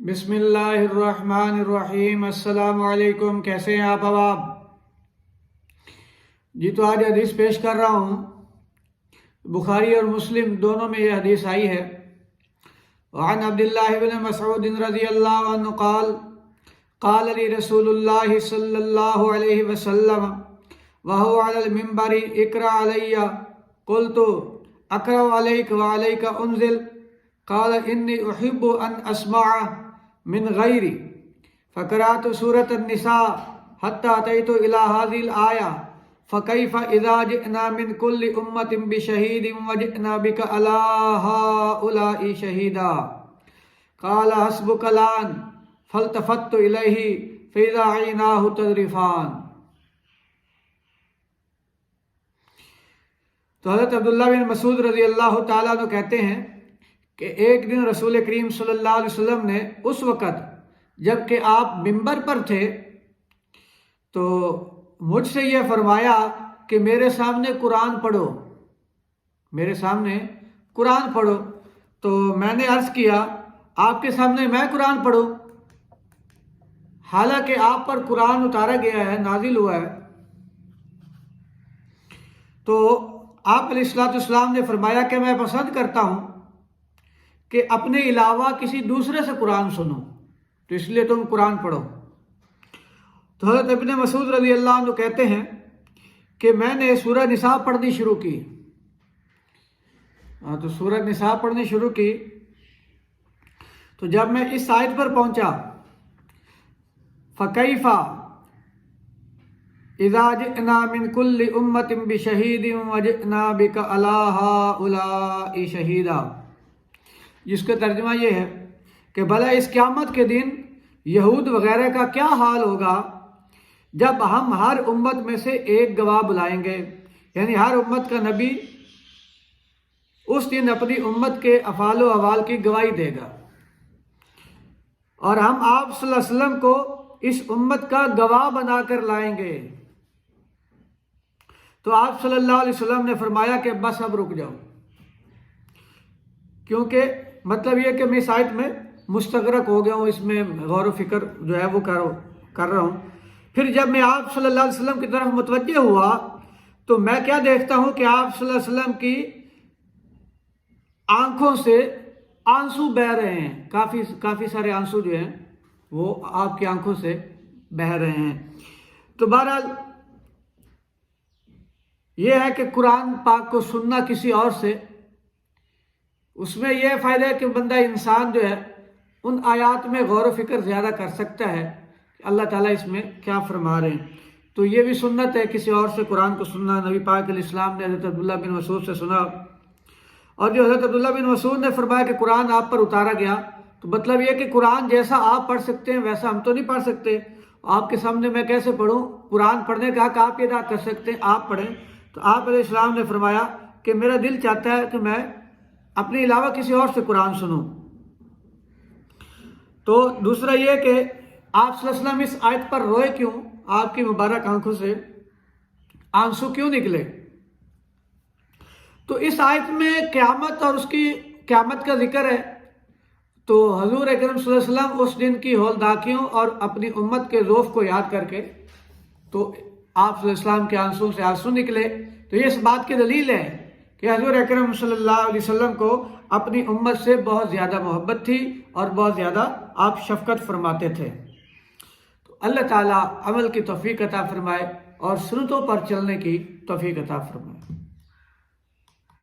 بسم اللہ الرحمن الرحیم۔ السلام علیکم، کیسے ہیں آپ احباب؟ جی تو آج حدیث پیش کر رہا ہوں، بخاری اور مسلم دونوں میں یہ حدیث آئی ہے۔ وعن عبداللہ بن مسعود رضی اللہ عنہ قال قال لی رسول اللہ صلی اللہ علیہ وسلم وهو علی المنبر اقرأ علی قلت اقرأ علیک وعلیک انزل قال انی احب ان اسمع من غیری فقرأت سورة النساء حتى أتيت إلى هذه الآية فكيف إذا جئنا من كل أمة بشهيد وجئنا بك على هؤلاء شهيدا قال حسبك الآن فالتفت إليه فإذا عيناه تذرفان۔ تو حضرت عبداللہ بن مسعود رضی اللہ تعالیٰ عنہ کہتے ہیں کہ ایک دن رسول کریم صلی اللہ علیہ وسلم نے اس وقت جب کہ آپ منبر پر تھے تو مجھ سے یہ فرمایا کہ میرے سامنے قرآن پڑھو، میرے سامنے قرآن پڑھو۔ تو میں نے عرض کیا آپ کے سامنے میں قرآن پڑھوں، حالانکہ آپ پر قرآن اتارا گیا ہے، نازل ہوا ہے۔ تو آپ علیہ الصلوۃ والسلام نے فرمایا کہ میں پسند کرتا ہوں کہ اپنے علاوہ کسی دوسرے سے قرآن سنو، تو اس لیے تم قرآن پڑھو۔ تو حضرت ابن مسعود رضی اللہ عنہ کہتے ہیں کہ میں نے سورہ نساء پڑھنی شروع کی۔ تو سورہ نساء پڑھنی شروع کی تو جب میں اس آیت پر پہنچا فَكَيْفَ اِذَا جِئْنَا مِن كُلِّ أُمَّةٍ بِشَهِيدٍ وَجِئْنَا بِكَ عَلَىٰ هَٰؤُلَاءِ شَهِيدًا، جس کا ترجمہ یہ ہے کہ بھلا اس قیامت کے دن یہود وغیرہ کا کیا حال ہوگا جب ہم ہر امت میں سے ایک گواہ بلائیں گے، یعنی ہر امت کا نبی اس دن اپنی امت کے افعال و احوال کی گواہی دے گا، اور ہم آپ صلی اللہ علیہ وسلم کو اس امت کا گواہ بنا کر لائیں گے۔ تو آپ صلی اللہ علیہ وسلم نے فرمایا کہ بس اب رک جاؤ، کیونکہ مطلب یہ کہ میں اس آیت میں مستغرق ہو گیا ہوں، اس میں غور و فکر جو ہے وہ کر رہا ہوں۔ پھر جب میں آپ صلی اللہ علیہ وسلم کی طرف متوجہ ہوا تو میں کیا دیکھتا ہوں کہ آپ صلی اللہ علیہ وسلم کی آنکھوں سے آنسو بہہ رہے ہیں، کافی سارے آنسو جو ہیں وہ آپ کی آنکھوں سے بہہ رہے ہیں۔ تو بہرحال یہ ہے کہ قرآن پاک کو سننا کسی اور سے، اس میں یہ فائدہ ہے کہ بندہ انسان جو ہے ان آیات میں غور و فکر زیادہ کر سکتا ہے کہ اللہ تعالیٰ اس میں کیا فرما رہے ہیں۔ تو یہ بھی سنت ہے کسی اور سے قرآن کو سننا۔ نبی پاک علیہ السلام نے حضرت عبداللہ بن مسعود سے سنا، اور جو حضرت عبداللہ بن مسعود نے فرمایا کہ قرآن آپ پر اتارا گیا، تو مطلب یہ کہ قرآن جیسا آپ پڑھ سکتے ہیں ویسا ہم تو نہیں پڑھ سکتے، آپ کے سامنے میں کیسے پڑھوں؟ قرآن پڑھنے کا حق آپ ادا کر سکتے ہیں، آپ پڑھیں۔ تو آپ علیہ السلام نے فرمایا کہ میرا دل چاہتا ہے کہ میں اپنے علاوہ کسی اور سے قرآن سنوں۔ تو دوسرا یہ کہ آپ صلی اللہ علیہ وسلم اس آیت پر روئے کیوں؟ آپ کی مبارک آنکھوں سے آنسو کیوں نکلے؟ تو اس آیت میں قیامت اور اس کی قیامت کا ذکر ہے۔ تو حضور اکرم صلی اللہ علیہ وسلم اس دن کی ہولناکیوں اور اپنی امت کے ذوف کو یاد کر کے تو آپ صلی اللہ علیہ وسلم کے آنسوں سے آنسو نکلے۔ تو یہ اس بات کی دلیل ہے کہ حضور اکرم صلی اللہ علیہ وسلم کو اپنی امت سے بہت زیادہ محبت تھی اور بہت زیادہ آپ شفقت فرماتے تھے۔ تو اللہ تعالیٰ عمل کی توفیق عطا فرمائے اور سنتوں پر چلنے کی توفیق عطا فرمائے۔